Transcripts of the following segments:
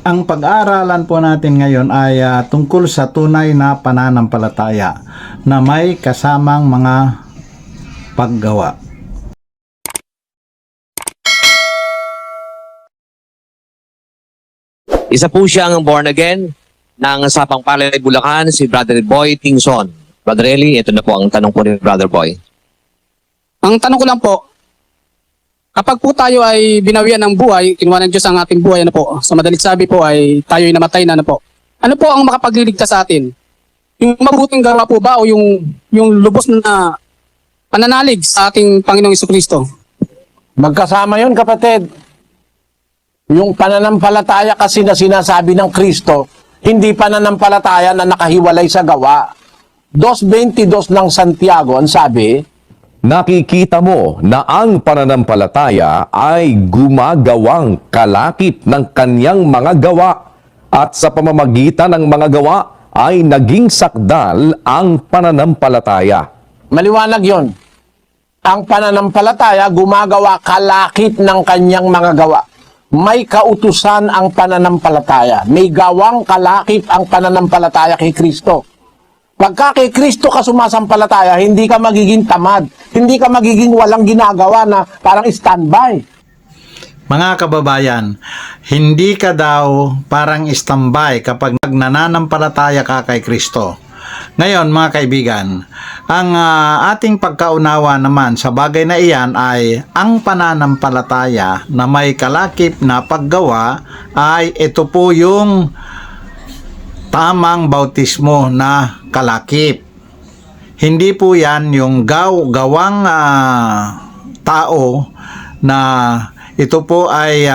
Ang pag-aaralan po natin ngayon ay tungkol sa tunay na pananampalataya na may kasamang mga paggawa. Isa po siyang born again ng Sapang Palay, Bulacan, si Brother Boy Tingson. Brother Eli, ito na po ang tanong po ni Brother Boy. Ang tanong ko lang po, kapag po tayo ay binawian ng buhay, kinuha ng Diyos ang ating buhay, ano po, sa madalit sabi po ay tayo ay namatay na, ano po. Ano po ang makapagliligtas sa atin? Yung mabuting gawa po ba o yung lubos na pananalig sa ating Panginoong Jesucristo? Magkasama yun, kapatid. Yung pananampalataya kasi na sinasabi ng Kristo, hindi pananampalataya na nakahiwalay sa gawa. 2:22 ng Santiago, ang sabi, nakikita mo na ang pananampalataya ay gumagawang kalakip ng kanyang mga gawa at sa pamamagitan ng mga gawa ay naging sakdal ang pananampalataya. maliwanag yon. Ang pananampalataya gumagawa kalakip ng kanyang mga gawa. May kautusan ang pananampalataya. May gawang kalakip ang pananampalataya kay Kristo. Pagka kay Kristo ka sumasampalataya, hindi ka magiging tamad. Hindi ka magiging walang ginagawa na parang standby. Mga kababayan, hindi ka daw parang standby kapag nananampalataya ka kay Kristo. Ngayon mga kaibigan, ang ating pagkaunawa naman sa bagay na iyan ay ang pananampalataya na may kalakip na paggawa ay ito po yung tamang bautismo na kalakip. Hindi po yan yung gawang tao na ito po ay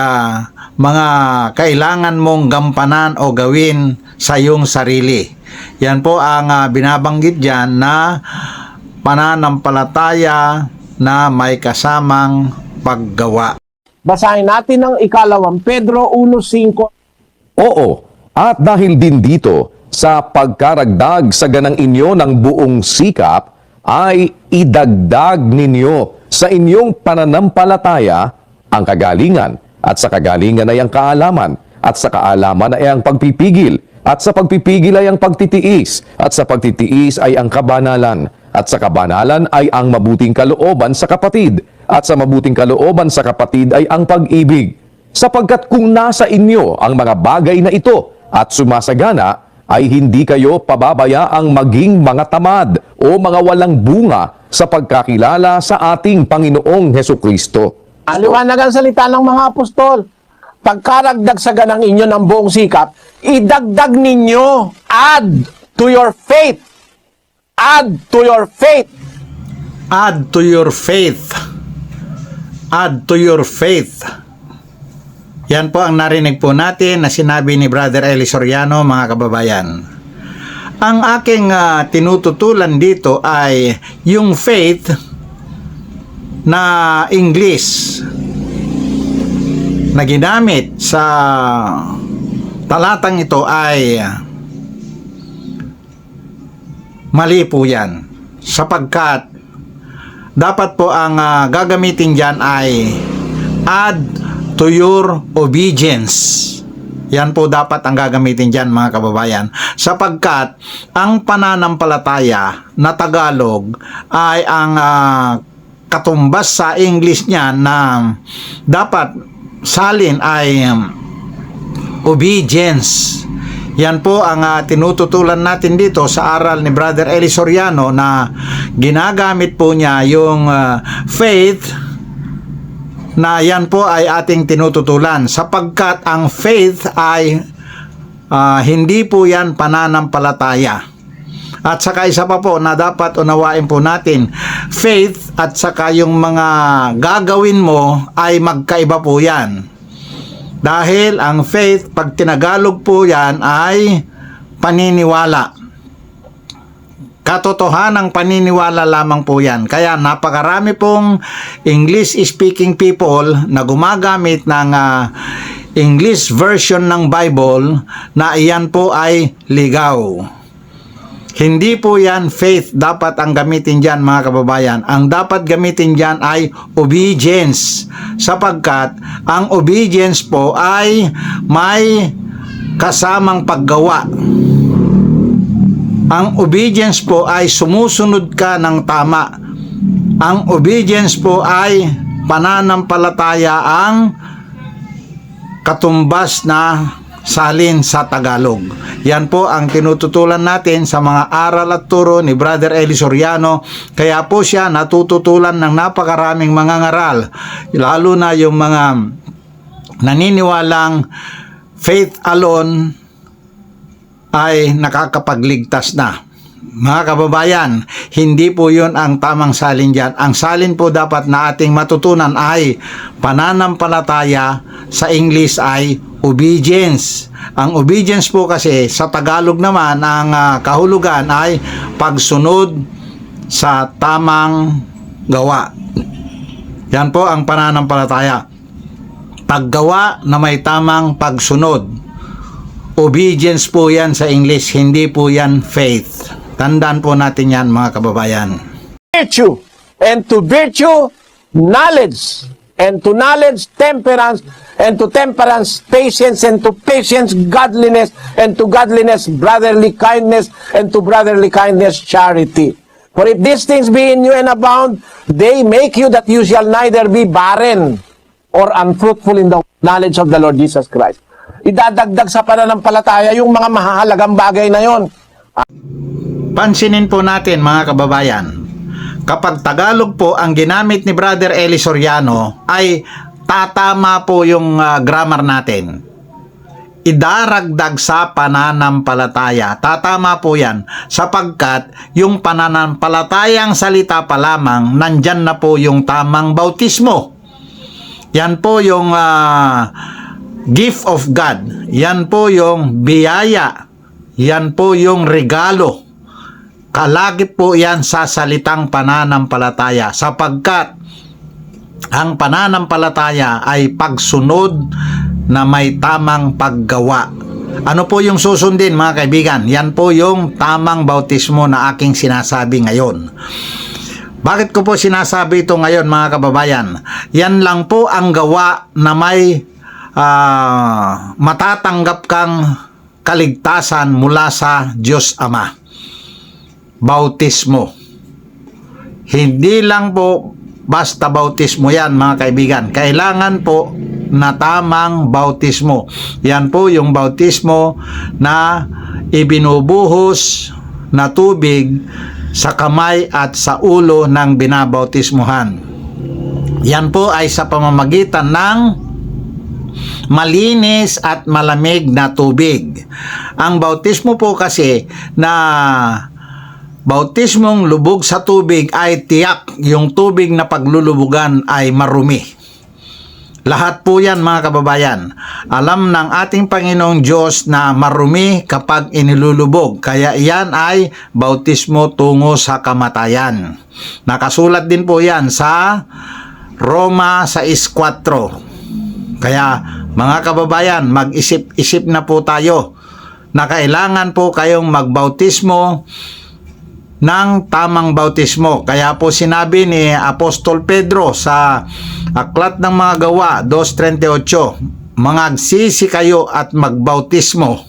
mga kailangan mong gampanan o gawin sa iyong sarili. Yan po ang binabanggit dyan na pananampalataya na may kasamang paggawa. Basahin natin ang 2 Pedro 1:5. Oo, at dahil din dito, sa pagkaragdag sa ganang inyo ng buong sikap, ay idagdag ninyo sa inyong pananampalataya ang kagalingan, at sa kagalingan ay ang kaalaman, at sa kaalaman ay ang pagpipigil, at sa pagpipigil ay ang pagtitiis, at sa pagtitiis ay ang kabanalan, at sa kabanalan ay ang mabuting kalooban sa kapatid, at sa mabuting kalooban sa kapatid ay ang pag-ibig. Sapagkat kung nasa inyo ang mga bagay na ito at sumasagana, ay hindi kayo pababayaang maging mga tamad o mga walang bunga sa pagkakilala sa ating Panginoong Hesukristo. Aliwanag ang salita ng mga apostol. Pagkaragdag sa ganang inyo ng buong sikap, idagdag ninyo, add to your faith. Add to your faith. Add to your faith. Add to your faith. Yan po ang narinig po natin na sinabi ni Brother Eli Soriano, mga kababayan. Ang aking tinututulan dito ay yung faith na English na ginamit sa talatang ito ay mali po yan, sapagkat dapat po ang gagamitin dyan ay add to your obedience. Yan po dapat ang gagamitin dyan, mga kababayan, sapagkat ang pananampalataya na Tagalog ay ang katumbas sa English niya na dapat salin ay obedience. Yan po ang tinututulan natin dito sa aral ni Brother Eli Soriano na ginagamit po niya yung faith na yan po ay ating tinututulan sapagkat ang faith ay hindi po yan pananampalataya. At saka isa pa po na dapat unawain po natin, faith at saka yung mga gagawin mo ay magkaiba po yan. Dahil ang faith, pag tinagalog po yan ay paniniwala. Katotohanang paniniwala lamang po yan. Kaya napakarami pong English-speaking people na gumagamit ng English version ng Bible na iyan po ay ligaw. Hindi po yan faith dapat ang gamitin dyan, mga kababayan. Ang dapat gamitin dyan ay obedience, sapagkat ang obedience po ay may kasamang paggawa. Ang obedience po ay sumusunod ka ng tama. Ang obedience po ay pananampalataya ang katumbas na salin sa Tagalog. Yan po ang tinututulan natin sa mga aral at turo ni Brother Eli Soriano. Kaya po siya natututulan ng napakaraming mga ngaral, lalo na yung mga naniniwalang faith alone ay nakakapagligtas na. Mga kababayan, hindi po yun ang tamang salin dyan. Ang salin po dapat na ating matutunan ay pananampalataya, sa English ay obedience. Ang obedience po kasi sa Tagalog naman, ang kahulugan ay pagsunod sa tamang gawa. Yan po ang pananampalataya. Paggawa na may tamang pagsunod. Obedience po yan sa English, hindi po yan faith. Tandaan po natin yan, mga kababayan. Virtue, and to virtue, knowledge, and to knowledge, temperance, and to temperance, patience, and to patience, godliness, and to godliness, brotherly kindness, and to brotherly kindness, charity. For if these things be in you and abound, they make you that you shall neither be barren or unfruitful in the knowledge of the Lord Jesus Christ. Idadagdag sa pananampalataya yung mga mahahalagang bagay na yon. Pansinin po natin, mga kababayan, kapag Tagalog po ang ginamit ni Brother Eli Soriano, ay tatama po yung grammar natin. Idaragdag sa pananampalataya. Tatama po yan sapagkat yung pananampalatayang salita pa lamang, nandyan na po yung tamang bautismo. Yan po yung gift of God. Yan po yung biyaya. Yan po yung regalo. Kalagip po yan sa salitang pananampalataya sapagkat ang pananampalataya ay pagsunod na may tamang paggawa. Ano po yung susundin, mga kaibigan? Yan po yung tamang bautismo na aking sinasabi ngayon. Bakit ko po sinasabi ito ngayon, mga kababayan? Yan lang po ang gawa na may matatanggap kang kaligtasan mula sa Diyos Ama. Bautismo. Hindi lang po basta bautismo yan, mga kaibigan. Kailangan po na tamang bautismo. Yan po yung bautismo na ibinubuhos na tubig sa kamay at sa ulo ng binabautismuhan. Yan po ay sa pamamagitan ng malinis at malamig na tubig. Ang bautismo po kasi na bautismong lubog sa tubig ay tiyak yung tubig na paglulubugan ay marumi. Lahat po yan, mga kababayan. Alam ng ating Panginoong Diyos na marumi kapag inilulubog. Kaya yan ay bautismo tungo sa kamatayan. Nakasulat din po yan sa Roma 6:4. Kaya mga kababayan, mag-isip-isip na po tayo na kailangan po kayong magbautismo ng tamang bautismo. Kaya po sinabi ni Apostol Pedro sa Aklat ng Mga Gawa 2:38, mangagsisi kayo at magbautismo.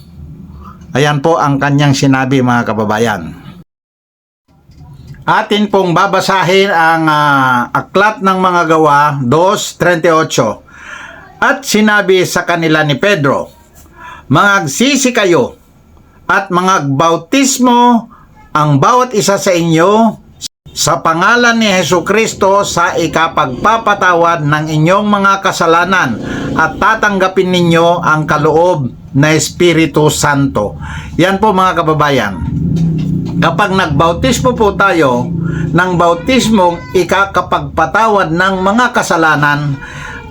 Ayan po ang kanyang sinabi, mga kababayan. Atin pong babasahin ang Aklat ng Mga Gawa 2:38. At sinabi sa kanila ni Pedro, mangagsisi kayo at mangagbautismo ang bawat isa sa inyo sa pangalan ni Hesukristo sa ikapagpapatawad ng inyong mga kasalanan at tatanggapin ninyo ang kaloob na Espiritu Santo. Yan po, mga kababayan. Kapag nagbautismo po tayo ng bautismong ikakapagpatawad ng mga kasalanan,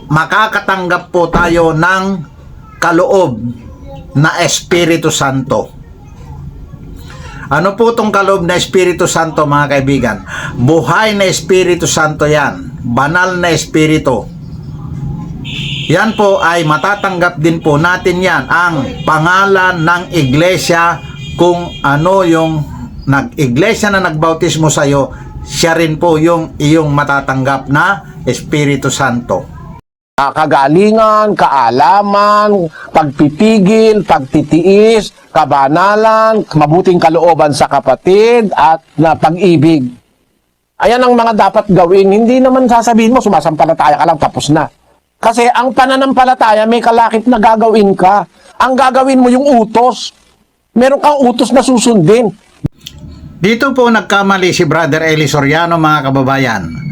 makakatanggap po tayo ng kaloob na Espiritu Santo. Ano po itong kaloob na Espiritu Santo, mga kaibigan? Buhay na Espiritu Santo yan. Banal na Espiritu. Yan po ay matatanggap din po natin yan. Ang pangalan ng iglesia, kung ano yung iglesia na nagbautismo sa iyo, siya rin po yung iyong matatanggap na Espiritu Santo. Kagalingan, kaalaman, pagpipigil, pagtitiis, kabanalan, mabuting kalooban sa kapatid, at na pag-ibig. Ayan ang mga dapat gawin. Hindi naman sasabihin mo, sumasampalataya ka lang, tapos na. Kasi ang pananampalataya, may kalakip na gagawin ka. Ang gagawin mo yung utos. Meron kang utos na susundin. Dito po nagkamali si Brother Eli Soriano, mga kababayan.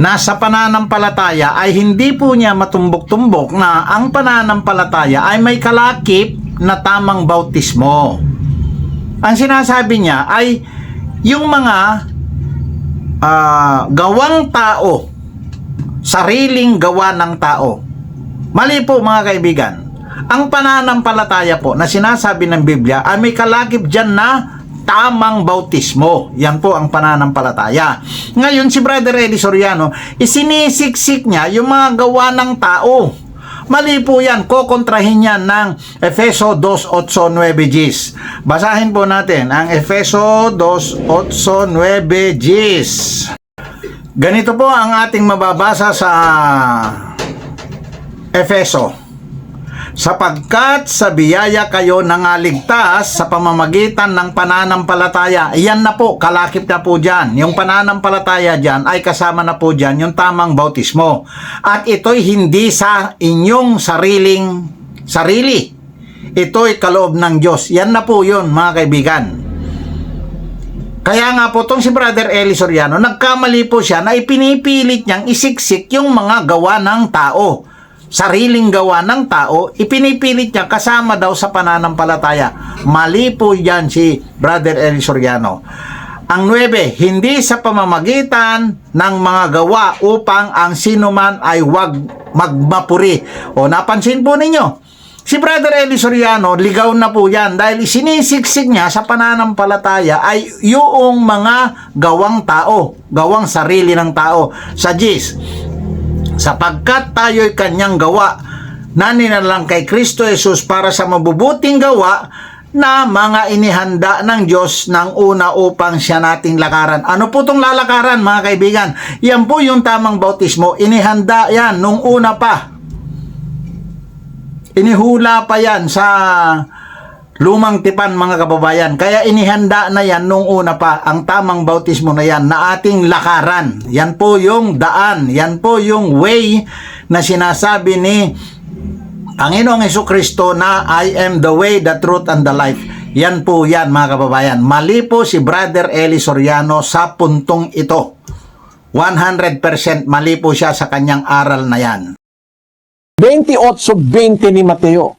Nasa pananampalataya ay hindi po niya matumbok-tumbok na ang pananampalataya ay may kalakip na tamang bautismo. Ang sinasabi niya ay yung mga gawang tao, sariling gawa ng tao. Mali po, mga kaibigan. Ang pananampalataya po na sinasabi ng Biblia ay may kalakip dyan na tamang bautismo. Yan po ang pananampalataya. Ngayon, si Brother Eli Soriano, isinisiksik niya yung mga gawa ng tao. Mali po yan. Kokontrahin yan ng Efeso 2:8-9 Gs. Basahin po natin ang Efeso 2:8-9 Gs. Ganito po ang ating mababasa sa Efeso. Sapagkat sa biyaya kayo nangaligtas sa pamamagitan ng pananampalataya. Iyan na po, kalakip na po dyan. Yung pananampalataya dyan ay kasama na po dyan yung tamang bautismo. At ito'y hindi sa inyong sarili. Ito'y kaloob ng Diyos. Yan na po yun, mga kaibigan. Kaya nga po itong si Brother Eli Soriano, nagkamali po siya na ipinipilit niyang isiksik yung mga gawa ng tao. Sariling gawa ng tao, ipinipilit niya kasama daw sa pananampalataya. Mali po yan si Brother Eli Soriano. Ang 9, hindi sa pamamagitan ng mga gawa upang ang sinuman ay wag magmapuri. O napansin po ninyo, si Brother Eli Soriano, ligaw na po yan dahil sinisiksik niya sa pananampalataya ay yung mga gawang tao, gawang sarili ng tao. Sa Gs, sapagkat tayo'y kanyang gawa na ninalang kay Kristo Jesus para sa mabubuting gawa na mga inihanda ng Diyos ng una upang siya nating lakaran. Ano po itong lalakaran, mga kaibigan? Yan po yung tamang bautismo. Inihanda yan nung una pa. Inihula pa yan sa lumang tipan, mga kababayan. Kaya inihanda na yan nung una pa ang tamang bautismo na yan na ating lakaran. Yan po yung daan. Yan po yung way na sinasabi ni Panginoong Jesucristo na I am the way, the truth, and the life. Yan po yan, mga kababayan. Mali po si Brother Eli Soriano sa puntong ito. 100% mali po siya sa kanyang aral na yan. 28:20 ni Mateo.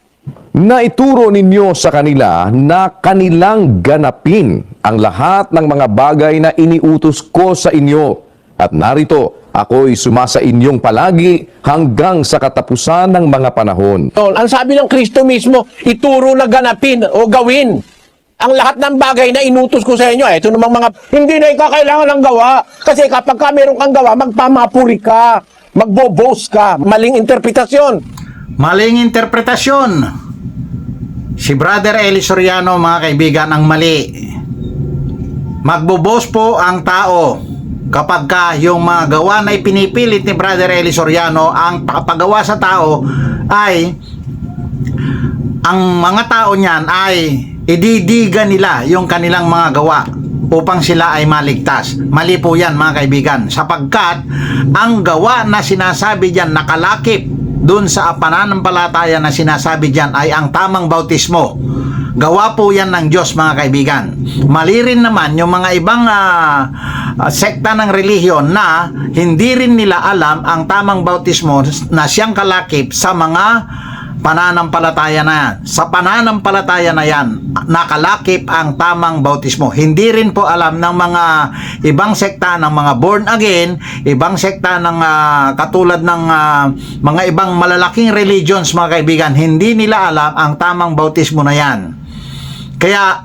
Naituro ninyo sa kanila na kanilang ganapin ang lahat ng mga bagay na iniutos ko sa inyo. At narito, ako'y sumasa inyong palagi hanggang sa katapusan ng mga panahon. Ang sabi ng Kristo mismo, ituro na ganapin o gawin ang lahat ng bagay na inutos ko sa inyo. Ito namang mga hindi na ikakailangan ng gawa. Kasi kapag ka meron kang gawa, magpamapuri ka, magbo-boast ka. Maling interpretasyon. Maling interpretasyon. Si Brother Eli Soriano, mga kaibigan, ang mali. Magbubos po ang tao kapag ka yung mga gawa na ipinipilit ni Brother Eli Soriano, ang pagawa sa tao ay ang mga tao niyan ay ididigan nila yung kanilang mga gawa upang sila ay maligtas. Mali po yan, mga kaibigan, sapagkat ang gawa na sinasabi diyan nakalakip dun sa pananampalataya na sinasabi diyan ay ang tamang bautismo. Gawa po yan ng Diyos, mga kaibigan. Mali rin naman yung mga ibang sekta ng relihiyon na hindi rin nila alam ang tamang bautismo na siyang kalakip sa mga pananampalataya na yan. Sa pananampalataya na yan, nakalakip ang tamang bautismo. Hindi rin po alam ng mga ibang sekta ng mga born again, ibang sekta ng katulad ng mga ibang malalaking religions, mga kaibigan. Hindi nila alam ang tamang bautismo na yan. Kaya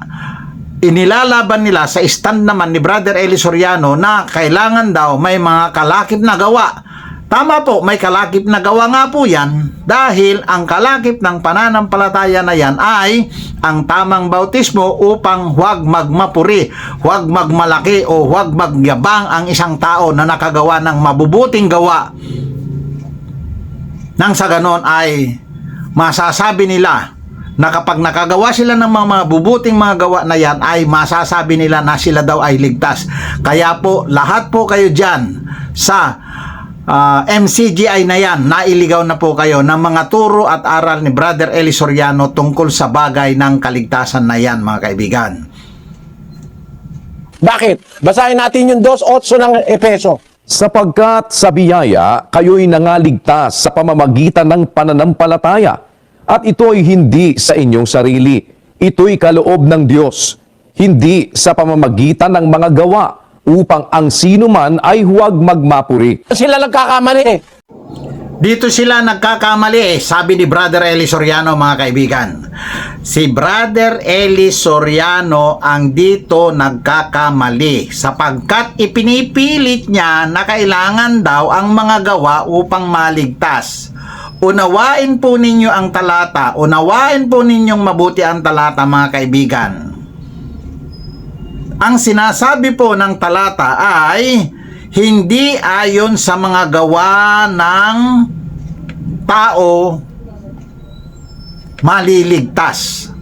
inilalaban nila sa stand naman ni Brother Eli Soriano na kailangan daw may mga kalakip na gawa. Tama po, may kalakip na gawa nga po yan dahil ang kalakip ng pananampalataya na yan ay ang tamang bautismo upang huwag magmapuri, huwag magmalaki o huwag magyabang ang isang tao na nakagawa ng mabubuting gawa. Nang sa ganon ay masasabi nila na kapag nakagawa sila ng mga mabubuting mga gawa na yan, ay masasabi nila na sila daw ay ligtas. Kaya po, lahat po kayo dyan sa MCGI na yan, nailigaw na po kayo ng mga turo at aral ni Brother Eli Soriano tungkol sa bagay ng kaligtasan na yan, mga kaibigan. Bakit? Basahin natin yung 2:8 ng Efeso. Sapagkat sa biyaya, kayo'y nangaligtas sa pamamagitan ng pananampalataya. At ito'y hindi sa inyong sarili. Ito'y kaloob ng Diyos. Hindi sa pamamagitan ng mga gawa, upang ang sino man ay huwag magmapuri. Sila nagkakamali. Dito sila nagkakamali, sabi ni Brother Eli Soriano, mga kaibigan. Si Brother Eli Soriano ang dito nagkakamali sapagkat ipinipilit niya na kailangan daw ang mga gawa upang maligtas. Unawain po ninyo ang talata, unawain po ninyong mabuti ang talata, mga kaibigan. Ang sinasabi po ng talata ay hindi ayon sa mga gawa ng tao maliligtas.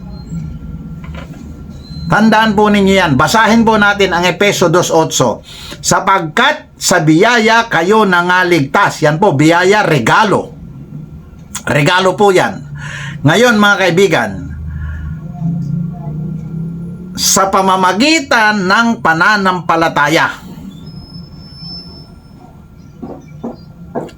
Tandaan po ninyo yan. Basahin po natin ang Efeso 2:8. Sapagkat sa biyaya kayo nangaligtas. Yan po, biyaya, regalo. Regalo po yan. Ngayon, mga kaibigan, sa pamamagitan ng pananampalataya.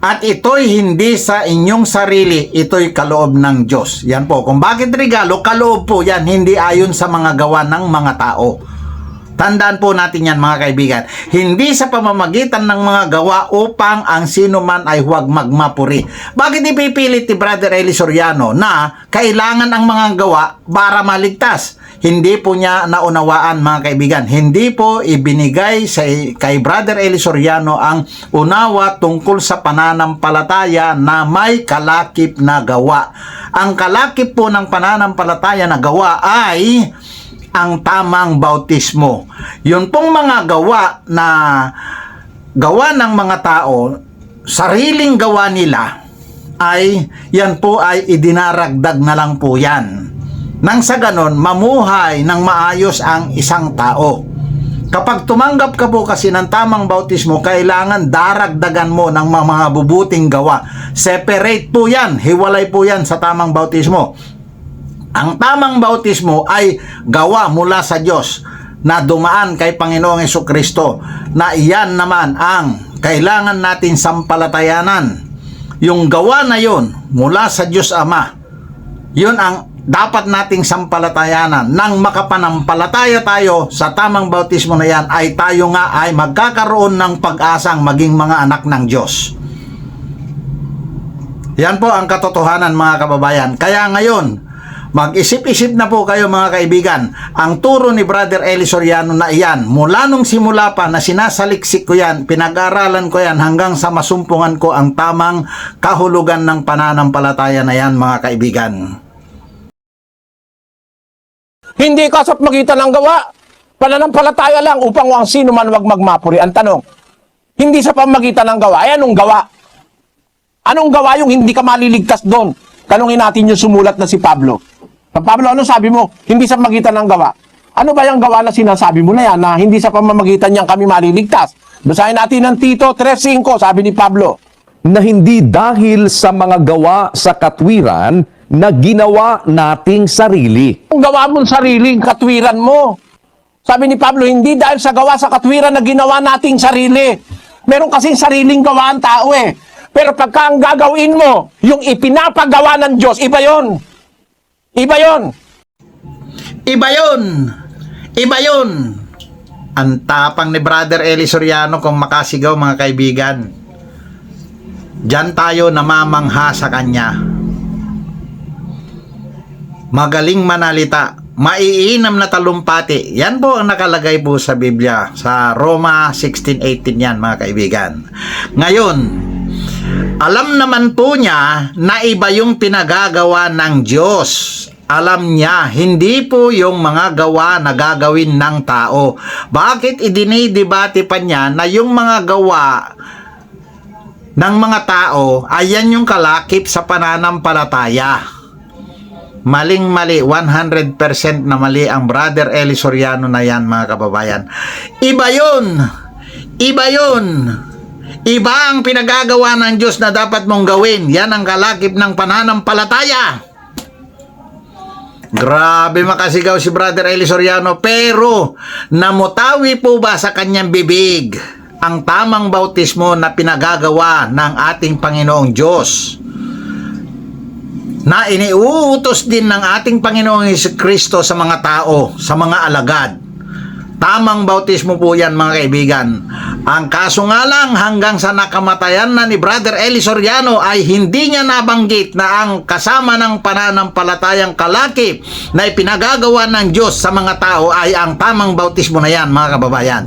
At ito'y hindi sa inyong sarili, ito'y kaloob ng Diyos. Yan po, kung bakit regalo, kaloob po yan, hindi ayon sa mga gawa ng mga tao. Tandaan po natin yan, mga kaibigan. Hindi sa pamamagitan ng mga gawa upang ang sino man ay huwag magmapuri. Bakit ipipilit ni Brother Eli Soriano na kailangan ang mga gawa para maligtas? Hindi po niya naunawaan, mga kaibigan. Hindi po ibinigay kay Brother Eli Soriano ang unawa tungkol sa pananampalataya na may kalakip na gawa. Ang kalakip po ng pananampalataya na gawa ay ang tamang bautismo. Yun pong mga gawa na gawa ng mga tao, sariling gawa nila, ay yan po ay idinaragdag na lang po yan. Nang sa ganon, mamuhay ng maayos ang isang tao. Kapag tumanggap ka po kasi ng tamang bautismo, kailangan daragdagan mo ng mga bubuting gawa. Separate po yan, hiwalay po yan sa tamang bautismo. Ang tamang bautismo ay gawa mula sa Diyos na dumaan kay Panginoong Hesukristo, na iyan naman ang kailangan natin sampalatayanan. Yung gawa na yun mula sa Diyos Ama, yun ang dapat nating sampalatayanan. Nang makapanampalataya tayo sa tamang bautismo na yan, ay tayo nga ay magkakaroon ng pag-asang maging mga anak ng Diyos. Yan po ang katotohanan, mga kababayan. Kaya ngayon, mag-isip-isip na po kayo, mga kaibigan. Ang turo ni Brother Eli Soriano na iyan, mula nung simula pa na sinasaliksik ko yan, pinag-aralan ko yan hanggang sa masumpungan ko ang tamang kahulugan ng pananampalataya na yan, mga kaibigan. Hindi ka sa pamagitan ng gawa. Pananampalataya lang upang ang sino man wag magmapuri. Ang tanong, hindi sa pamagitan ng gawa. Ay, anong gawa? Anong gawa yung hindi ka maliligtas doon? Tanungin natin yung sumulat na si Pablo. Pablo, ano sabi mo? Hindi sa pamagitan ng gawa. Ano ba yung gawa na sinasabi mo na yan na hindi sa pamamagitan niyang kami maliligtas? Basahin natin ng Tito 3:5, sabi ni Pablo. Na hindi dahil sa mga gawa sa katwiran na ginawa nating sarili. Kung gawa mong sariling katwiran mo. Sabi ni Pablo, hindi dahil sa gawa sa katwiran na ginawa nating sarili. Meron kasing sariling gawa ang tao eh. Pero pagka ang gagawin mo, yung ipinapagawa ng Diyos, iba yon. Iba yon. Iba yun! Iba yun! Ang tapang ni Brother Eli Soriano kung makasigaw, mga kaibigan. Diyan tayo namamangha sa kanya. Magaling manalita, maiinam na talumpati. Yan po ang nakalagay po sa Biblia, sa Roma 16:18 yan, mga kaibigan. Ngayon, alam naman po niya na iba yung pinagagawa ng Diyos. Alam niya, hindi po yung mga gawa na gagawin ng tao. Bakit idinidebate pa niya na yung mga gawa ng mga tao, ayan yung kalakip sa pananampalataya. Maling-mali, 100% na mali ang Brother Eli Soriano na yan, mga kababayan. Iba yun! Iba yun! Iba ang pinagagawa ng Diyos na dapat mong gawin. Yan ang kalakip ng pananampalataya. Grabe makasigaw si Brother Eli Soriano, pero namutawi po ba sa kanyang bibig ang tamang bautismo na pinagagawa ng ating Panginoong Diyos, na iniuutos din ng ating Panginoong Jesucristo sa mga tao, sa mga alagad? Tamang bautismo po yan, mga kaibigan. Ang kaso nga lang, hanggang sa nakamatayan na ni Brother Eli Soriano ay hindi niya nabanggit na ang kasama ng pananampalatayang kalakip na ipinagagawa ng Diyos sa mga tao ay ang tamang bautismo na yan, mga kababayan.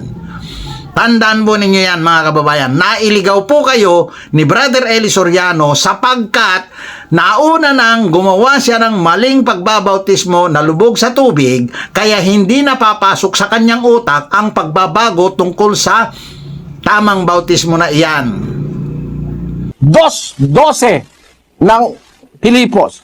Tandaan po ninyo yan, mga kababayan. Nailigaw po kayo ni Brother Eli Soriano sapagkat nauna nang gumawa siya ng maling pagbabautismo na lubog sa tubig, kaya hindi napapasok sa kanyang utak ang pagbabago tungkol sa tamang bautismo na iyan. 2:12 ng Pilipos.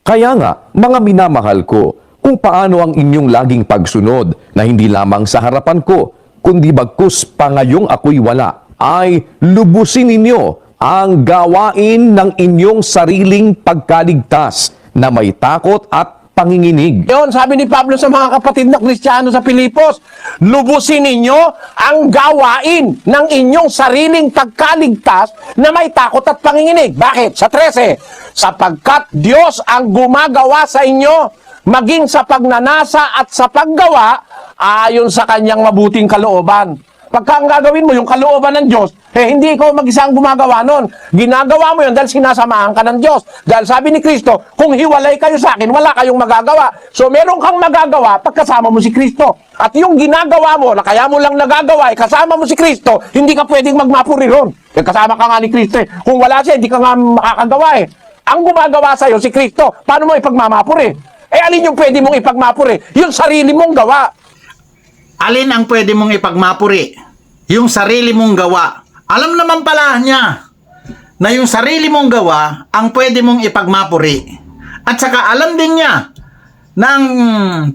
Kaya nga, mga minamahal ko, kung paano ang inyong laging pagsunod na hindi lamang sa harapan ko, kundi bagkus pa ngayong ako'y wala, ay lubusin ninyo ang gawain ng inyong sariling pagkaligtas na may takot at panginginig. Yun, sabi ni Pablo sa mga kapatid na Kristiyano sa Pilipos, lubusin ninyo ang gawain ng inyong sariling pagkaligtas na may takot at panginginig. Bakit? Sa 13, sapagkat Diyos ang gumagawa sa inyo, maging sa pagnanasa at sa paggawa, ayon sa kanyang mabuting kalooban. Pagka ang gagawin mo, yung kalooban ng Diyos, hindi ikaw mag-isa ang gumagawa nun. Ginagawa mo yun dahil sinasamahan ka ng Diyos. Dahil sabi ni Kristo, kung hiwalay kayo sa akin, wala kayong magagawa. So meron kang magagawa pagkasama mo si Kristo. At yung ginagawa mo, na kaya mo lang nagagawa, kasama mo si Kristo, hindi ka pwedeng magmapuri ron. Kasama ka nga ni Kristo. Kung wala siya, hindi ka nga makakagawa. Ang gumagawa sa'yo, si Kristo, paano mo ipagmamapuri? Alin yung pwede mong ipagmapuri? Yung sarili mong gawa. Alin ang pwede mong ipagmapuri? Yung sarili mong gawa. Alam naman pala niya na yung sarili mong gawa ang pwede mong ipagmapuri. At saka alam din niya na ang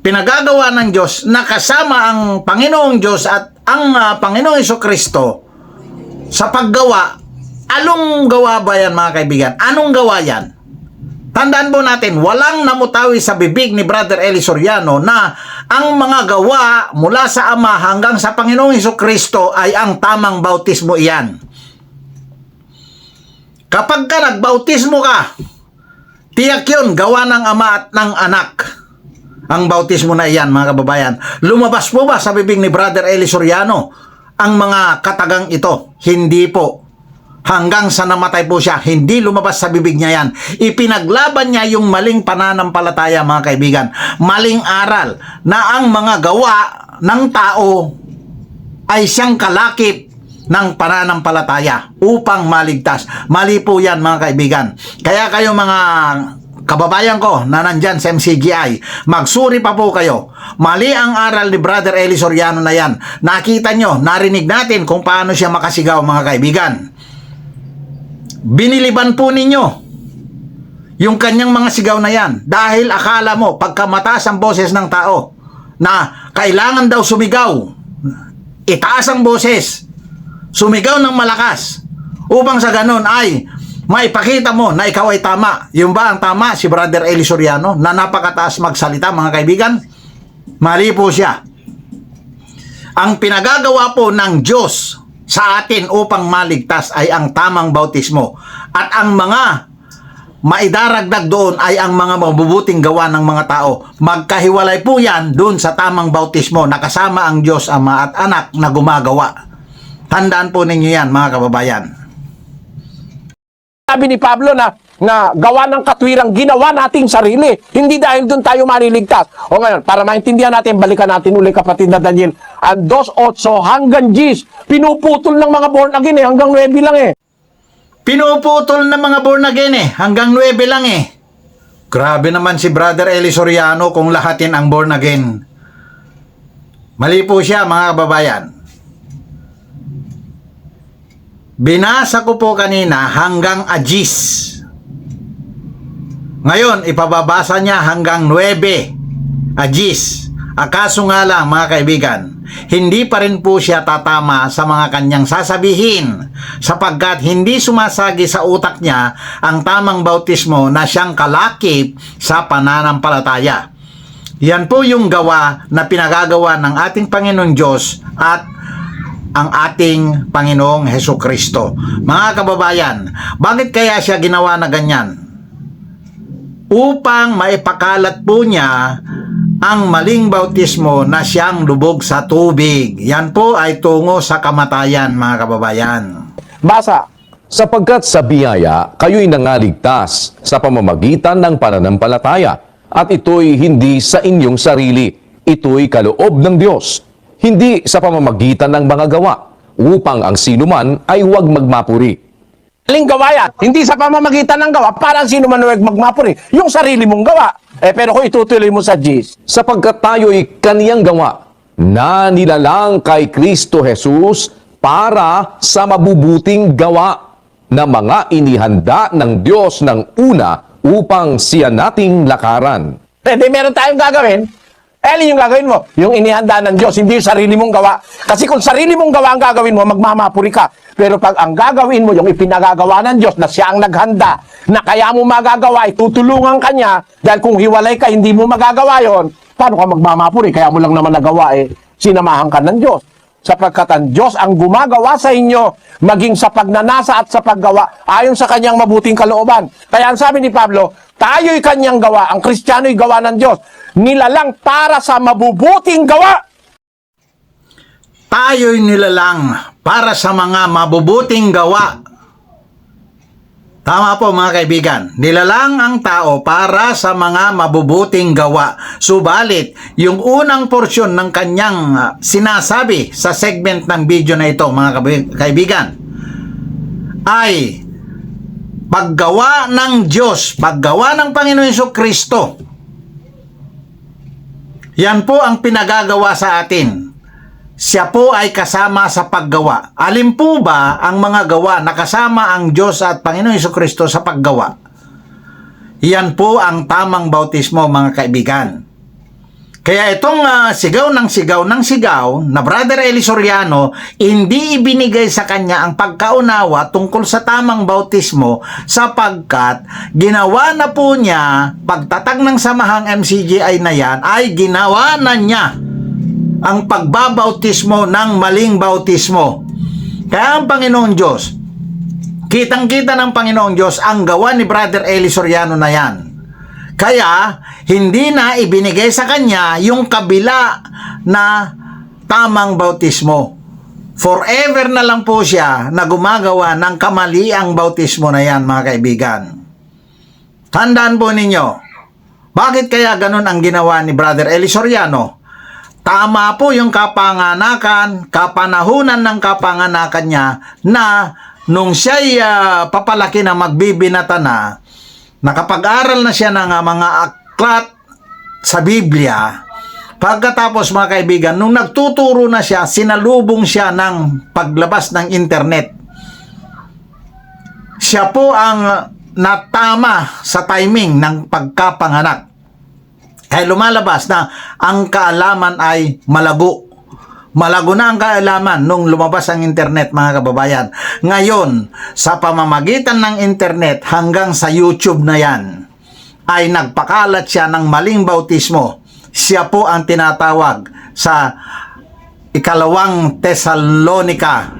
pinagagawa ng Diyos na kasama ang Panginoong Diyos at ang Panginoong Jesucristo sa paggawa. Anong gawa ba yan, mga kaibigan? Anong gawa yan? Tandaan po natin, walang namutawi sa bibig ni Brother Eli Soriano na ang mga gawa mula sa Ama hanggang sa Panginoong Jesucristo ay ang tamang bautismo iyan. Kapag ka nagbautismo ka, tiyak yun, gawa ng Ama at ng Anak. Ang bautismo na iyan, mga kababayan. Lumabas po ba sa bibig ni Brother Eli Soriano ang mga katagang ito? Hindi po. Hanggang sa namatay po siya, hindi lumabas sa bibig niya yan. Ipinaglaban niya yung maling pananampalataya, mga kaibigan. Maling aral na ang mga gawa ng tao ay siyang kalakip ng pananampalataya upang maligtas. Mali po yan, mga kaibigan. Kaya kayo mga kababayan ko na nandyan sa MCGI, magsuri pa po kayo. Mali ang aral ni Brother Eli Soriano na yan. Nakita nyo, narinig natin kung paano siya makasigaw, mga kaibigan. Biniliban po ninyo yung kanyang mga sigaw na yan dahil akala mo pagkamataas ang boses ng tao na kailangan daw sumigaw, itaas ang boses, sumigaw ng malakas upang sa ganun ay maipakita mo na ikaw ay tama. Yung ba ang tama? Si Brother Eli Soriano na napakataas magsalita, mga kaibigan? Mali po siya. Ang pinagagawa po ng Diyos sa atin upang maligtas ay ang tamang bautismo. At ang mga maidaragdag doon ay ang mga mabubuting gawa ng mga tao. Magkahiwalay po yan doon sa tamang bautismo na kasama ang Diyos, Ama at Anak na gumagawa. Tandaan po ninyo yan, mga kababayan. Sabi ni Pablo na gawa ng katwirang ginawa nating sarili. Hindi dahil doon tayo maniligtas. O ngayon, para maintindihan natin, balikan natin uli kapatid na Daniel. Ang 2:8 hanggang 10, pinuputol ng mga born again hanggang 9 lang Pinuputol ng mga born again hanggang 9 lang Grabe naman si Brother Eli Soriano kung lahatin ang born again. Mali po siya, mga kababayan. Binasa ko po kanina hanggang Agis. Ngayon, ipababasa niya hanggang 9. Agis. Akaso nga lang, mga kaibigan, hindi pa rin po siya tatama sa mga kanyang sasabihin sapagkat hindi sumasagi sa utak niya ang tamang bautismo na siyang kalakip sa pananampalataya. Yan po yung gawa na pinagagawa ng ating Panginoong Diyos at ang ating Panginoong Hesukristo. Mga kababayan, bakit kaya siya ginawa na ganyan? Upang maipakalat po niya ang maling bautismo na siyang lubog sa tubig. Yan po ay tungo sa kamatayan, mga kababayan. Basa. Sapagkat sa biyaya, kayo'y nangaligtas sa pamamagitan ng pananampalataya, at ito'y hindi sa inyong sarili. Ito'y kaloob ng Diyos, hindi sa pamamagitan ng mga gawa, upang ang sinuman ay huwag magmapuri. Aling gawa yan? Hindi sa pamamagitan ng gawa, parang sino man huwag magmapuri. Yung sarili mong gawa. Pero kung itutuloy mo sa Gis, Sapagkat tayo'y kaniyang gawa, na nilalang kay Kristo Jesus para sa mabubuting gawa, na mga inihanda ng Diyos ng una upang siya nating lakaran. meron tayong gagawin. Alin yung gagawin mo? Yung inihanda ng Diyos, hindi yung sarili mong gawa. Kasi kung sarili mong gawa ang gagawin mo, magmamapuri ka. Pero pag ang gagawin mo, yung ipinagagawa ng Diyos na siya ang naghanda, na kaya mo magagawa, itutulungan ka niya, dahil kung hiwalay ka, hindi mo magagawa yon. Paano ka magmamapuri? Kaya mo lang naman nagawa sinamahan ka ng Diyos. Sapagkat ang Diyos ang gumagawa sa inyo, maging sa pagnanasa at sa paggawa, ayon sa kanyang mabuting kalooban. Kaya ang sabi ni Pablo, tayo'y kanyang gawa, ang Kristiyano'y gawa ng Diyos, nilalang para sa mabubuting gawa. Tayo'y nilalang para sa mga mabubuting gawa. Tama po, mga kaibigan. Nilalang ang tao para sa mga mabubuting gawa. Subalit, yung unang porsyon ng kanyang sinasabi sa segment ng video na ito, mga kaibigan, ay paggawa ng Diyos, paggawa ng Panginoon Hesukristo. Yan po ang pinagagawa sa atin. Siya po ay kasama sa paggawa. Alin po ba ang mga gawa na kasama ang Diyos at Panginoon Hesukristo sa paggawa? Yan po ang tamang bautismo, mga kaibigan. Kaya itong sigaw ng sigaw na Brother Eli Soriano, hindi ibinigay sa kanya ang pagkaunawa tungkol sa tamang bautismo sapagkat ginawa na po niya, pagtatag ng samahang MCGI na yan, ay ginawa na niya ang pagbabautismo ng maling bautismo. Kaya ang Panginoon Diyos, kitang-kita ng Panginoon Diyos ang gawa ni Brother Eli Soriano na yan. Kaya, hindi na ibinigay sa kanya yung kabila na tamang bautismo. Forever na lang po siya na gumagawa ng kamaliang bautismo na yan, mga kaibigan. Tandaan po ninyo, bakit kaya ganun ang ginawa ni Brother Eli Soriano? Tama po yung kapanganakan, kapanahunan ng kapanganakan niya na nung siya'y papalaki na magbibinata na, nakapag-aral na siya ng mga aklat sa Biblia. Pagkatapos, mga kaibigan, nung nagtuturo na siya, sinalubong siya ng paglabas ng internet. Siya po ang natama sa timing ng pagkapanganak. Ay lumalabas na ang kaalaman ay malago. Malago na ang kaalaman nung lumabas ang internet, mga kababayan. Ngayon, sa pamamagitan ng internet hanggang sa YouTube na yan, ay nagpakalat siya ng maling bautismo. Siya po ang tinatawag sa ikalawang Tesalonica,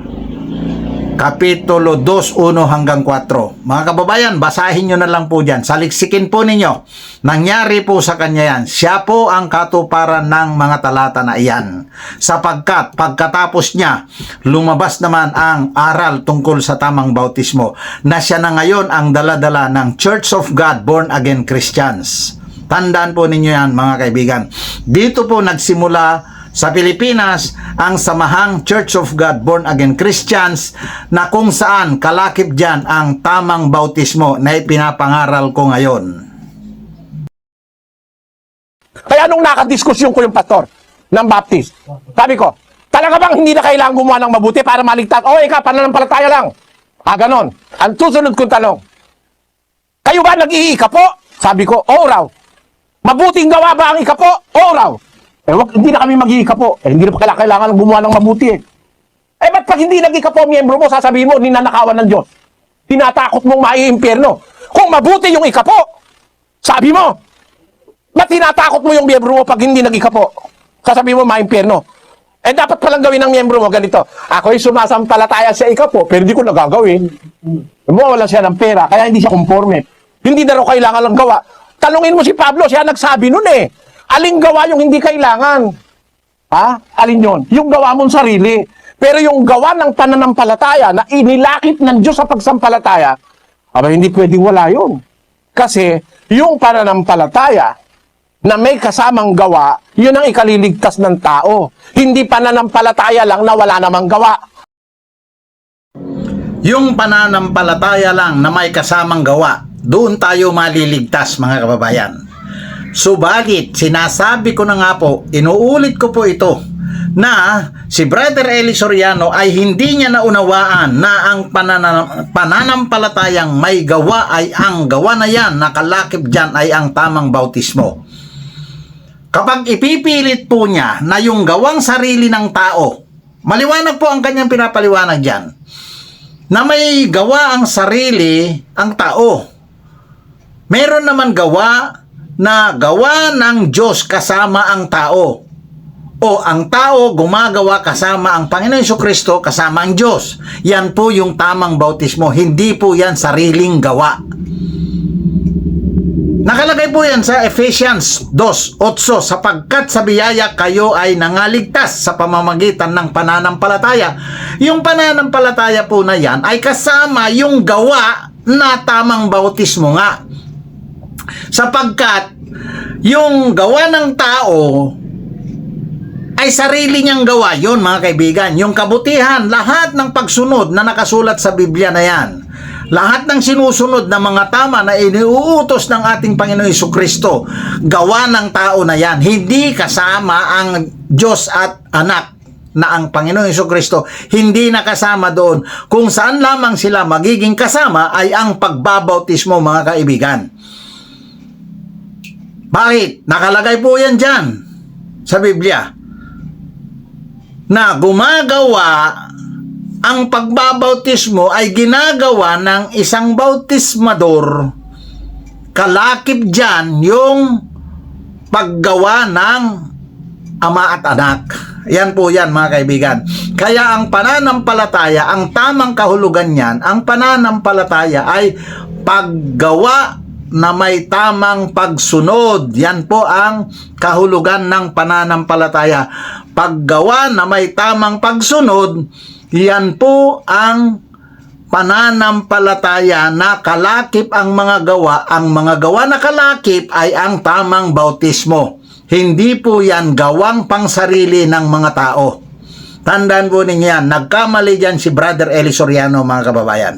Kapitulo 2, 1 hanggang 4. Mga kababayan, basahin nyo na lang po dyan. Saliksikin po ninyo. Nangyari po sa kanya yan. Siya po ang katuparan ng mga talata na iyan. Sapagkat pagkatapos niya, lumabas naman ang aral tungkol sa tamang bautismo na siya na ngayon ang daladala ng Church of God Born Again Christians. Tandaan po ninyo yan, mga kaibigan. Dito po nagsimula sa Pilipinas ang samahang Church of God Born Again Christians na kung saan kalakip dyan ang tamang bautismo na ipinapangaral ko ngayon. Kaya nung nakadiskusyon ko yung pastor ng Baptist, sabi ko, talaga bang hindi na kailangan gumawa ng mabuti para maligtas? O ikaw, pananampalataya lang. Ganon. Ang susunod kong tanong, kayo ba nag-iika po? Sabi ko, oo raw. Mabuting gawa ba ang ika po? Oo raw. Hindi na kami mag-iika po. Hindi na pa kailangan gumawa ng mabuti ba't pag hindi nag-iika po, miyembro mo, sasabihin mo, ninanakawan ng Diyos. Tinatakot mong maiimpyerno. Kung mabuti yung ika po, sabi mo, ba't tinatakot mo yung miyembro mo pag hindi nag-ika po? Sasabihin mo, maiimpyerno. Dapat palang gawin ng miyembro mo ganito. Ako'y sumasampalataya sa ika po, pero hindi ko nagagawin. Wala siya ng pera, kaya hindi siya conforme. Hindi na raw kailangan lang gawa. Tanungin mo si Pablo, siya nagsabi nun Aling gawa yung hindi kailangan? Alin yun? Yung gawa mong sarili. Pero yung gawa ng pananampalataya na inilakip ng Diyos sa pagsampalataya, hindi pwedeng wala yun. Kasi yung pananampalataya na may kasamang gawa, yun ang ikaliligtas ng tao. Hindi pananampalataya lang na wala namang gawa. Yung pananampalataya lang na may kasamang gawa, doon tayo maliligtas, mga kababayan. Subalit, sinasabi ko na nga po, inuulit ko po ito, na si Brother Eli Soriano ay hindi niya naunawaan na ang pananampalatayang may gawa ay ang gawa na yan, nakalakip dyan ay ang tamang bautismo. Kapag ipipilit po niya na yung gawang sarili ng tao, maliwanag po ang kanyang pinapaliwanag dyan, na may gawa ang sarili ang tao. Meron naman gawa na gawa ng Diyos kasama ang tao. O ang tao gumagawa kasama ang Panginoon Jesucristo kasama ang Diyos. Yan po yung tamang bautismo. Hindi po yan sariling gawa. Nakalagay po yan sa Ephesians 2:8, sapagkat sa biyaya kayo ay nangaligtas sa pamamagitan ng pananampalataya. Yung pananampalataya po na yan ay kasama yung gawa na tamang bautismo nga. Sapagkat yung gawa ng tao ay sarili niyang gawa yun, mga kaibigan. Yung kabutihan, lahat ng pagsunod na nakasulat sa Biblia na yan, lahat ng sinusunod na mga tama na iniuutos ng ating Panginoon Jesucristo, gawa ng tao na yan. Hindi kasama ang Diyos at anak na ang Panginoon Jesucristo. Hindi nakasama doon. Kung saan lamang sila magiging kasama ay ang pagbabautismo, mga kaibigan. Bakit? Nakalagay po yan dyan sa Biblia na gumagawa ang pagbabautismo ay ginagawa ng isang bautismador. Kalakip dyan yung paggawa ng ama at anak. Yan po yan, mga kaibigan. Kaya ang pananampalataya, ang tamang kahulugan niyan, ang pananampalataya ay paggawa na may tamang pagsunod. Yan po ang kahulugan ng pananampalataya. Paggawa na may tamang pagsunod, yan po ang pananampalataya na kalakip ang mga gawa. Ang mga gawa na kalakip ay ang tamang bautismo. Hindi po yan gawang pangsarili ng mga tao. Tandaan po ninyo yan. Nagkamali dyan si Brother Eli Soriano, mga kababayan.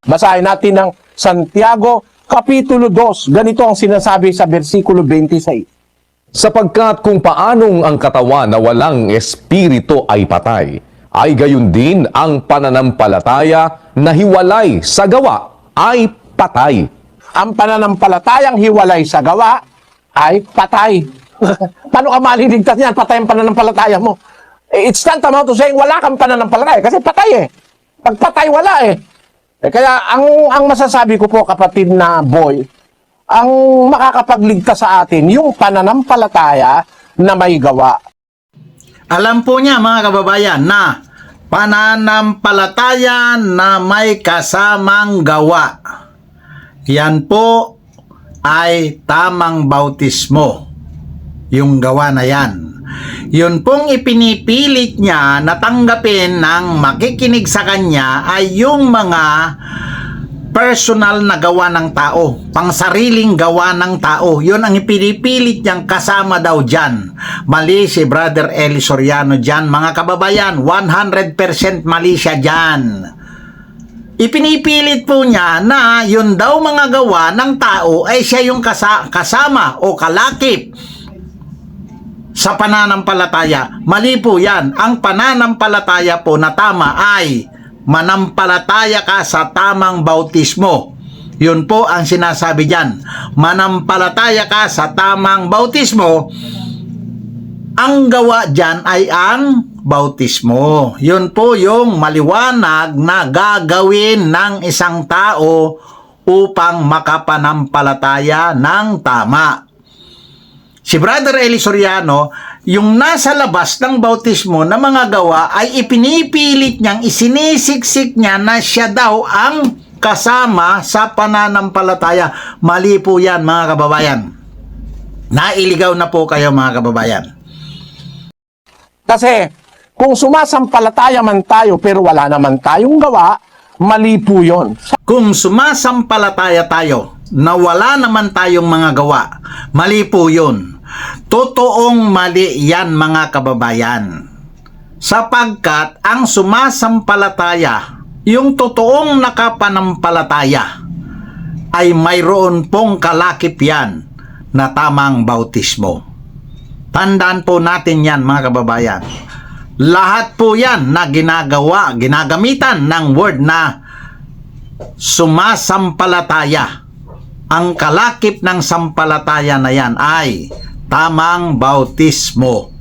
Basahin natin ng Santiago Kapitulo 2. Ganito ang sinasabi sa versikulo 26. Sapagkat kung paanong ang katawan na walang espiritu ay patay, ay gayon din ang pananampalataya na hiwalay sa gawa ay patay. Ang pananampalatayang hiwalay sa gawa ay patay. Paano ka maliligtas niyan? Patay ang pananampalataya mo. It's tantamount to saying wala kang pananampalataya kasi patay Pag patay, wala Kaya ang masasabi ko po, kapatid na boy, ang makakapagligtas sa atin yung pananampalataya na may gawa. Alam po niya, mga kababayan, na pananampalataya na may kasamang gawa. Yan po ay tamang bautismo. Yung gawa na yan. Yun pong ipinipilit niya na tanggapin ng makikinig sa kanya ay yung mga personal na gawa ng tao, pangsariling gawa ng tao. Yun ang ipinipilit niyang kasama daw dyan. Mali si Brother Eli Soriano dyan, mga kababayan. 100% mali siya dyan. Ipinipilit po niya na yun daw mga gawa ng tao ay siya yung kasama o kalakip sa pananampalataya. Mali po yan. Ang pananampalataya po na tama ay manampalataya ka sa tamang bautismo. Yun po ang sinasabi dyan. Manampalataya ka sa tamang bautismo. Ang gawa dyan ay ang bautismo. Yun po yung maliwanag na gagawin ng isang tao upang makapanampalataya ng tama. Si Brother Eli Soriano, yung nasa labas ng bautismo na mga gawa ay ipinipilit niyang, isinisiksik niya na siya daw ang kasama sa pananampalataya. Mali po yan, mga kababayan. Nailigaw na po kayo, mga kababayan. Kasi kung sumasampalataya man tayo pero wala naman tayong gawa, mali po yun. Kung sumasampalataya tayo na wala naman tayong mga gawa, mali po yun. Totoong mali yan, mga kababayan. Sapagkat ang sumasampalataya, yung totoong nakapanampalataya, ay mayroon pong kalakip yan na tamang bautismo. Tandaan po natin yan, mga kababayan. Lahat po yan na ginagamitan ng word na sumasampalataya. Ang kalakip ng sampalataya na yan ay tamang bautismo.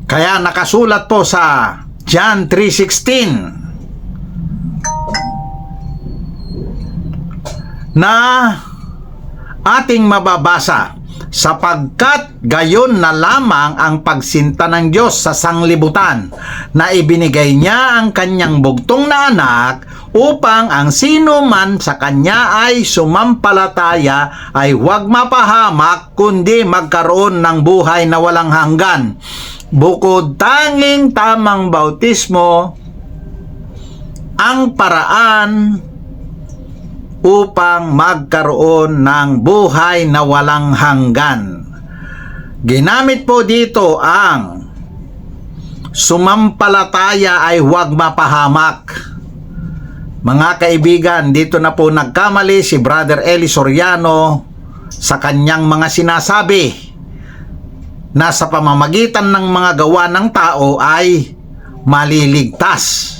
Kaya nakasulat po sa John 3:16 na ating mababasa, sapagkat gayon na lamang ang pagsinta ng Diyos sa sanglibutan na ibinigay niya ang kanyang bugtong na anak upang ang sino man sa kanya ay sumampalataya ay huwag mapahamak kundi magkaroon ng buhay na walang hanggan. Bukod tanging tamang bautismo ang paraan upang magkaroon ng buhay na walang hanggan. Ginamit po dito ang sumampalataya ay huwag mapahamak. Mga kaibigan, dito na po nagkamali si Brother Eli Soriano sa kanyang mga sinasabi na sa pamamagitan ng mga gawa ng tao ay maliligtas.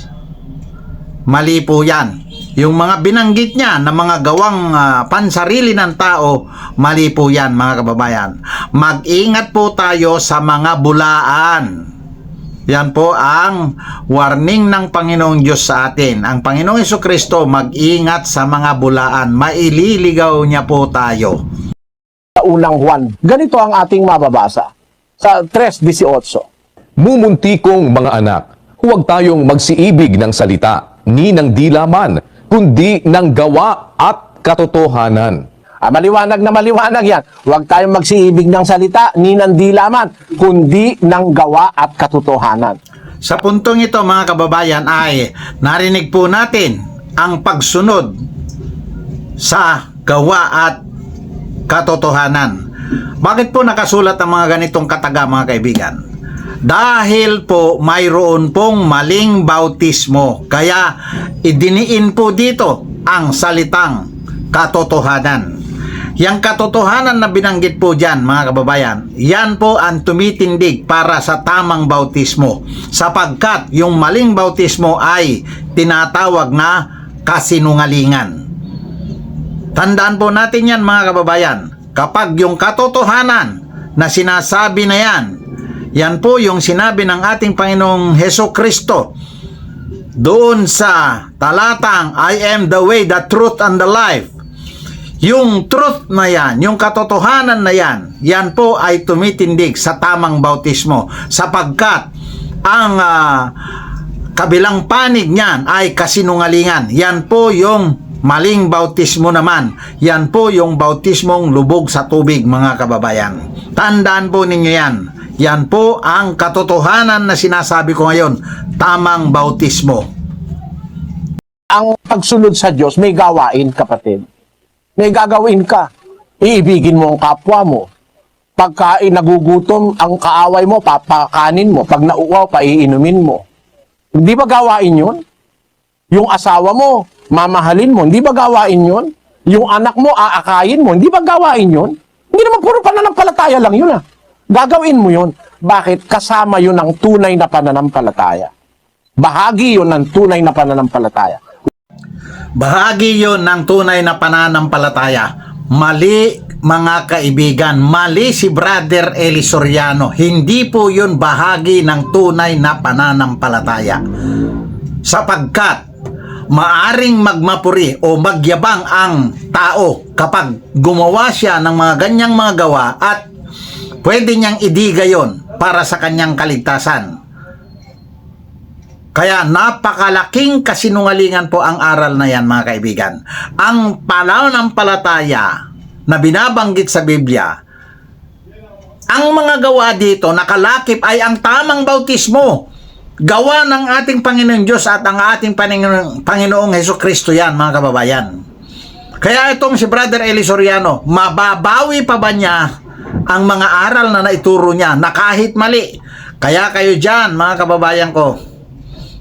Mali po yan. Yung mga binanggit niya na mga gawang pansarili ng tao, mali po yan, mga kababayan. Mag-ingat po tayo sa mga bulaan. Yan po ang warning ng Panginoong Diyos sa atin. Ang Panginoong Jesucristo, mag-ingat sa mga bulaan. Maililigaw niya po tayo. Sa unang Juan, ganito ang ating mababasa. Sa 3:18. Mumuntikong mga anak, huwag tayong magsiibig ng salita, ni ng dilaman, kundi ng gawa at katotohanan. Maliwanag na maliwanag yan. Huwag tayong magsiibig ng salita, ni ng dilaman, kundi ng gawa at katotohanan. Sa puntong ito, mga kababayan, ay narinig po natin ang pagsunod sa gawa at katotohanan. Bakit po nakasulat ang mga ganitong kataga, mga kaibigan? Dahil po mayroon pong maling bautismo. Kaya idiniin po dito ang salitang katotohanan. Yang katotohanan na binanggit po dyan, mga kababayan, yan po ang tumitindig para sa tamang bautismo. Sapagkat yung maling bautismo ay tinatawag na kasinungalingan. Tandaan po natin yan, mga kababayan. Kapag yung katotohanan na sinasabi na yan, yan po yung sinabi ng ating Panginoong Hesukristo doon sa talatang I am the way, the truth, and the life. Yung truth na yan, yung katotohanan na yan, yan po ay tumitindig sa tamang bautismo sapagkat ang kabilang panig niyan ay kasinungalingan. Yan po yung maling bautismo naman. Yan po yung bautismong lubog sa tubig, mga kababayan. Tandaan po ninyo yan. Yan po ang katotohanan na sinasabi ko ngayon, tamang bautismo. Ang pagsunod sa Diyos, may gawain, kapatid. May gagawin ka. Iibigin mo ang kapwa mo. Pagka nagugutom ang kaaway mo, papakanin mo. Pag nauuaw, paiinumin mo. Hindi ba gawain yun? Yung asawa mo, mamahalin mo. Hindi ba gawain yun? Yung anak mo, aakayin mo. Hindi ba gawain yun? Hindi naman puro pananampalataya lang yun. Gagawin mo yun. Bakit? Kasama yun ang tunay na pananampalataya. Bahagi yun ng tunay na pananampalataya. Bahagi yon ng tunay na pananampalataya. Mali, mga kaibigan, mali si Brother Eli Soriano. Hindi po yun bahagi ng tunay na pananampalataya. Sapagkat maaring magmapuri o magyabang ang tao kapag gumawa siya ng mga ganyang mga gawa at pwede niyang idiga yon para sa kanyang kaligtasan. Kaya napakalaking kasinungalingan po ang aral na yan, mga kaibigan. Ang pananampalataya na binabanggit sa Biblia, ang mga gawa dito nakalakip ay ang tamang bautismo. Gawa ng ating Panginoong Diyos at ang ating Panginoong Hesukristo yan, mga kababayan. Kaya itong si Brother Eli Soriano, mababawi pa ba niya ang mga aral na naituro niya na kahit mali? Kaya kayo dyan, mga kababayan ko,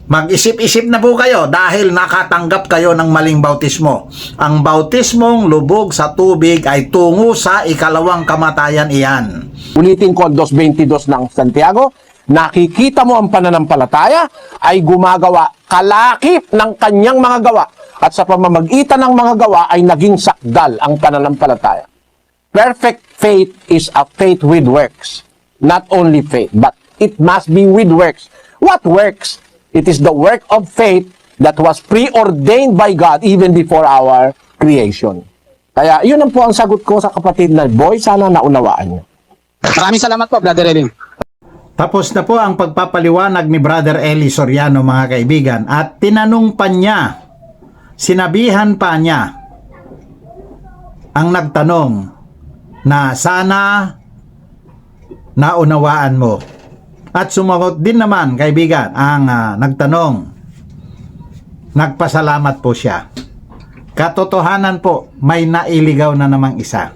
mag-isip-isip na po kayo dahil nakatanggap kayo ng maling bautismo. Ang bautismong lubog sa tubig ay tungo sa ikalawang kamatayan iyan. Ulitin ko ang 2.22 ng Santiago, nakikita mo ang pananampalataya ay gumagawa kalakip ng kanyang mga gawa at sa pamamagitan ng mga gawa ay naging sakdal ang pananampalataya. Perfect faith is a faith with works. Not only faith, but it must be with works. What works? It is the work of faith that was preordained by God even before our creation. Kaya yun ang po ang sagot ko sa kapatid na Boy, sana naunawaan niyo. Maraming salamat po, Brother Eli. Tapos na po ang pagpapaliwanag ni Brother Eli Soriano, mga kaibigan, at tinanong pa niya, sinabihan pa niya ang nagtanong na sana naunawaan mo. At sumagot din naman, kaibigan, ang nagtanong. Nagpasalamat po siya. Katotohanan po, may nailigaw na namang isa.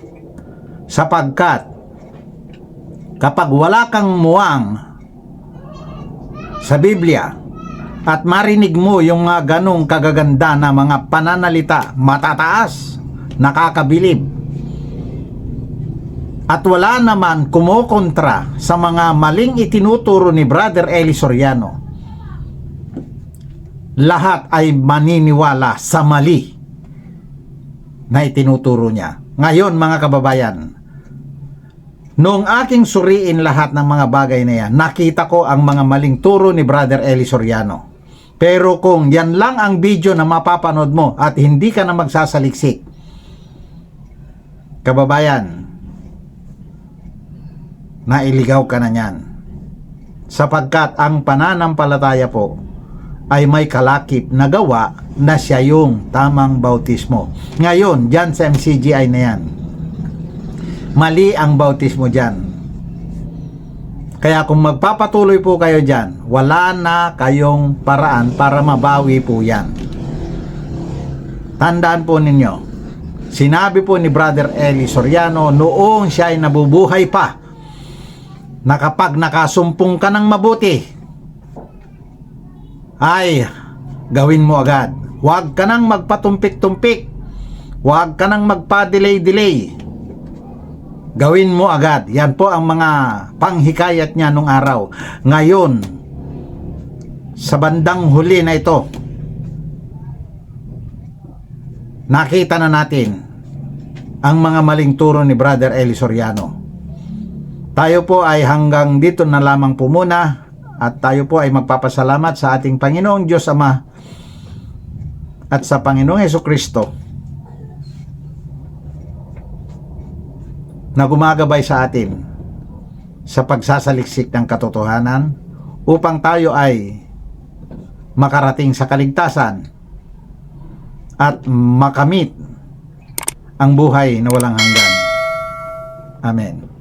Sapagkat, kapag wala kang muwang sa Biblia at marinig mo yung mga ganong kagaganda na mga pananalita, matataas, nakakabilib, at wala naman kumukontra sa mga maling itinuturo ni Brother Eli Soriano, lahat ay maniniwala sa mali na itinuturo niya. Ngayon, mga kababayan, noong aking suriin lahat ng mga bagay na yan, nakita ko ang mga maling turo ni Brother Eli Soriano. Pero kung yan lang ang video na mapapanood mo at hindi ka na magsasaliksik, kababayan, nailigaw ka na niyan. Sapagkat ang pananampalataya po ay may kalakip na gawa na siya yung tamang bautismo. Ngayon, dyan sa MCGI na yan, mali ang bautismo dyan. Kaya kung magpapatuloy po kayo dyan, wala na kayong paraan para mabawi po yan. Tandaan po ninyo, sinabi po ni Brother Eli Soriano noong siya ay nabubuhay pa, na kapag nakasumpong ka ng mabuti, ay gawin mo agad. Huwag ka nang magpatumpik-tumpik. Huwag ka nang magpa-delay-delay. Gawin mo agad. Yan po ang mga panghikayat niya nung araw. Ngayon, sa bandang huli na ito, nakita na natin ang mga maling turo ni Brother Eli Soriano. Tayo po ay hanggang dito na lamang po muna at tayo po ay magpapasalamat sa ating Panginoong Diyos Ama at sa Panginoong Hesukristo na gumagabay sa atin sa pagsasaliksik ng katotohanan upang tayo ay makarating sa kaligtasan at makamit ang buhay na walang hanggan. Amen.